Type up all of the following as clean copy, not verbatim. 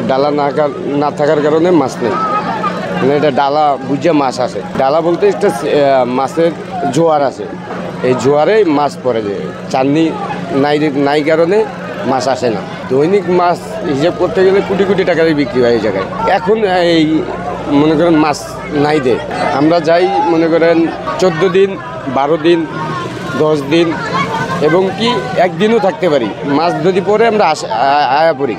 ডালা না থাকার কারণে মাছ নেই, মানে এটা ডালা বুঝে মাছ আসে। ডালা বলতে একটা মাছের জোয়ার আছে, এই জোয়ারে মাছ পড়ে যায়, চাঁদনি নাই কারণে মাছ আসে না। দৈনিক মাছ হিসেব করতে গেলে কোটি কোটি টাকারই বিক্রি হয় এই জায়গায়। এখন এই মনে করেন মাছ নাই দে, আমরা যাই মনে করেন 14 দিন 12 দিন 10 দিন এবং কি একদিনও থাকতে পারি, মাছ যদি পরে আমরা আয়া পড়ি।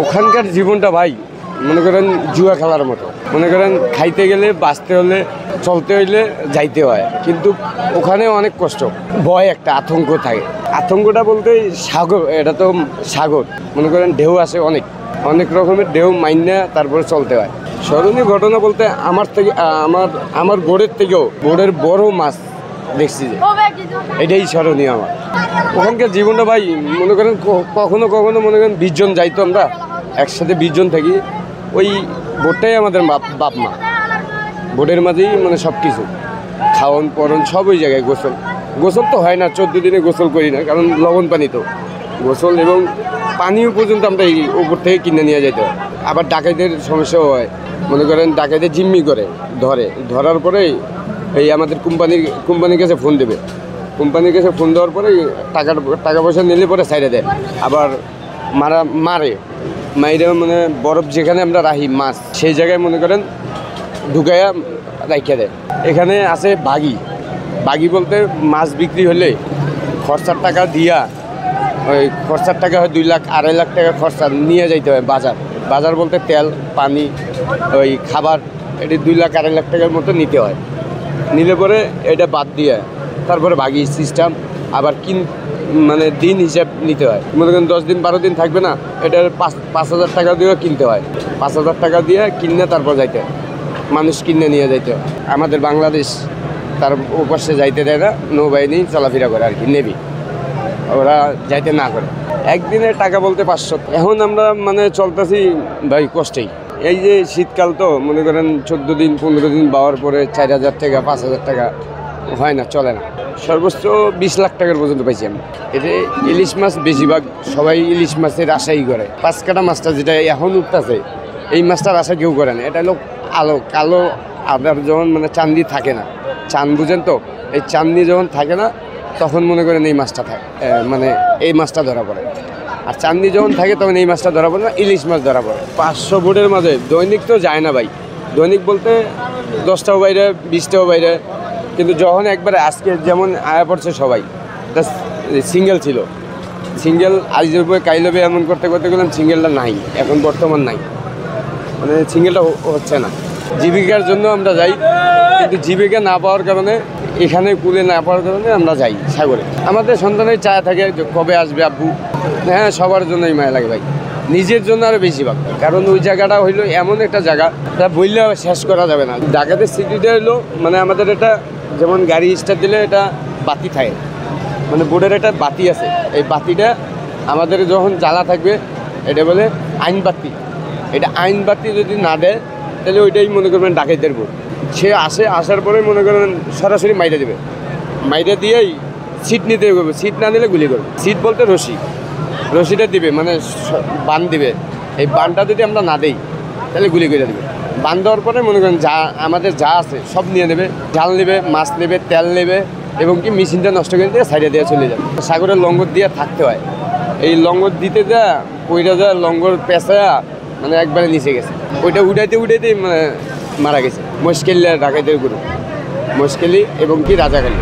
ওখানকার জীবনটা ভাই মনে করেন জুয়া খেলার মতো। মনে করেন খাইতে গেলে বাঁচতে হলে চলতে হইলে যাইতে হয়, কিন্তু ওখানে অনেক কষ্ট, ভয় একটা আতঙ্ক থাকে। আতঙ্কটা বলতে সাগর, এটা তো সাগর, মনে করেন ঢেউ আসে, অনেক রকমের ঢেউ মাইনা তারপরে চলতে হয়। স্মরণীয় ঘটনা বলতে আমার বোর্ডের থেকেও বোর্ডের বড় মাছ দেখছি, যে এটাই স্মরণীয় আমার। ওখানকার জীবনটা ভাই মনে করেন কখনো মনে করেন 20 জন যাইতো, আমরা একসাথে 20 জন থাকি। ওই বোটটাই আমাদের বাপ মা, বোটের মাঝেই মানে সব কিছু, খাওয়ন পরন সব ওই জায়গায়। গোসল তো হয় না, 14 দিনে গোসল করি না, কারণ লবণ পানি তো গোসল, এবং পানিও পর্যন্ত আমরা এই উপর থেকে কিনে নিয়ে যেতে হয়। আবার ডাকাইদের সমস্যাও হয়, মনে করেন ডাকাইদের জিম্মি করে ধরার পরে এই আমাদের কোম্পানির কাছে ফোন দেবে, কোম্পানির কাছে ফোন দেওয়ার পরে টাকা পয়সা নিলে পরে সাইডে দেয়, আবার মারে মানে বরফ যেখানে আমরা রাখি মাছ, সেই জায়গায় মনে করেন ঢুকাইয়া রাখিয়া দেয়। এখানে আছে বাগি বলতে মাছ বিক্রি হলে খরচার টাকা দিয়া, ওই খরচার টাকা হয় 2 লাখ 2.5 লাখ টাকা খরচা নিয়ে যাইতে হয় বাজার বলতে তেল পানি ওই খাবার, এটি 2 লাখ 2.5 লাখ টাকার মতো নিতে হয়। নিলে পরে এটা বাদ দিয়ে তারপরে বাগি সিস্টেম, আবার মানে দিন হিসাব নিতে হয়। মনে করেন 10 দিন 12 দিন থাকবে না, এটার 5,000 টাকা দিয়ে কিনতে হয়, 5,000 টাকা দিয়ে কিনে তারপর যাইতে হয়, মানুষ কিনে নিয়ে যাইতে হয়। আমাদের বাংলাদেশ তার ওপাশে যাইতে দেয় না, নৌবাহিনী চলাফেরা করে আর কি, নেভি, ওরা যাইতে না করে। একদিনের টাকা বলতে 500। এখন আমরা মানে চলতেছি ভাই কষ্টেই। এই যে শীতকাল তো মনে করেন 14 দিন 15 দিন বাওয়ার পরে 4,000 টাকা 5,000 টাকা হয় না, চলে না। সর্বোচ্চ 20 লাখ টাকার পর্যন্ত পাইছি আমি। এতে ইলিশ মাছ বেশিরভাগ সবাই ইলিশ মাছের আশাই করে। 5 কাটা মাছটা যেটা এখন উঠতেছে, এই মাছটার আশা কেউ করে না। এটা হলো কালো আদার যখন মানে চান্দি থাকে না, চাঁদ বুঝেন তো, এই চাঁদনি যখন থাকে না তখন মনে করেন এই মাছটা থাকে, মানে এই মাছটা ধরা পড়ে। আর চাঁদনি যখন থাকে তখন এই মাছটা ধরা পড়ে না, ইলিশ মাছ ধরা পড়ে। 500 বোটের মাঝে দৈনিক তো যায় না ভাই, দৈনিক বলতে 10টাও বাইরে 20টাও বাইরে, কিন্তু যখন একবারে আজকে যেমন আয়া পড়ছে সবাই, সিঙ্গেল ছিল, সিঙ্গেল আজের উপরে কাইলবে এমন করতে গেলাম, সিঙ্গেলটা নাই, এখন বর্তমান নাই, মানে সিঙ্গেলটা হচ্ছে না। জীবিকার জন্য আমরা যাই, কিন্তু জীবিকা না পাওয়ার কারণে, এখানে কুলে না পাওয়ার কারণে আমরা যাই সাগরে। আমাদের সন্তানের চায় থাকে কবে আসবে আব্বু। হ্যাঁ, সবার জন্যই মায়া লাগে ভাই, নিজের জন্য আরও বেশিরভাগ, কারণ ওই জায়গাটা হইলো এমন একটা জায়গা তা বললে শেষ করা যাবে না। ঢাকাতে সিটিটা হইলো মানে আমাদের এটা যেমন গাড়ি স্টার্ট দিলে এটা বাতি থাকে, মানে বোর্ডের একটা বাতি আছে, এই বাতিটা আমাদের যখন জ্বালা থাকবে এটা বলে আইন বাতি। এটা আইন বাতি যদি না দেয় তাহলে ওইটাই মনে করবেন ডাকাইতের বোর্ড। সে আসার পরে মনে করেন সরাসরি মাইরে দেবে, মাইরে দিয়েই সিট নিতে করবে, সিট না দিলে গুলি করবে। সিট বলতে রশিটা দিবে, মানে বান দিবে, এই বানটা যদি আমরা না দিই তাহলে গুলি করে দেবে। বান দেওয়ার পরে মনে করেন আমাদের যা আছে সব নিয়ে নেবে, জাল নেবে, মাছ নেবে, তেল নেবে, এবং কি মেশিনটা নষ্ট করে দিয়ে সাইডে দিয়ে চলে যাবে। সাগরের লঙ্গর দিয়ে থাকতে হয়, এই লঙ্গর দিতে পইরা লঙ্গর পেঁচা মানে একবারে নিচে গেছে, ওইটা উঠাইতে মানে মারা গেছে। মশকেলি ডাকাইতের গ্রুপ, মশকেলি এবং কি রাজাখালী।